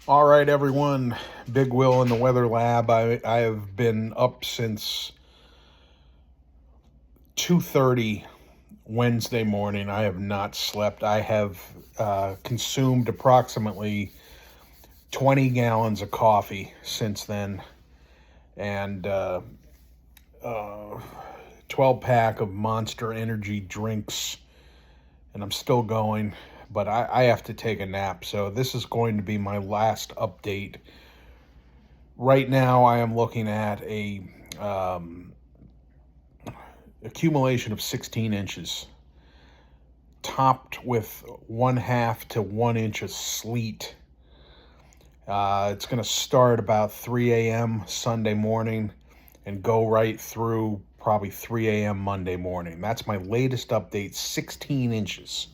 All right, everyone. Big Will in the Weather Lab. I have been up since 2:30 Wednesday morning. I have not slept. I have consumed approximately 20 gallons of coffee since then, and 12 pack of Monster Energy drinks, and I'm still going. But I have to take a nap, so this is going to be my last update. Right now, I am looking at a accumulation of 16 inches, topped with 1/2 to 1 inch of sleet. It's going to start about 3 a.m. Sunday morning and go right through probably 3 a.m. Monday morning. That's my latest update, 16 inches.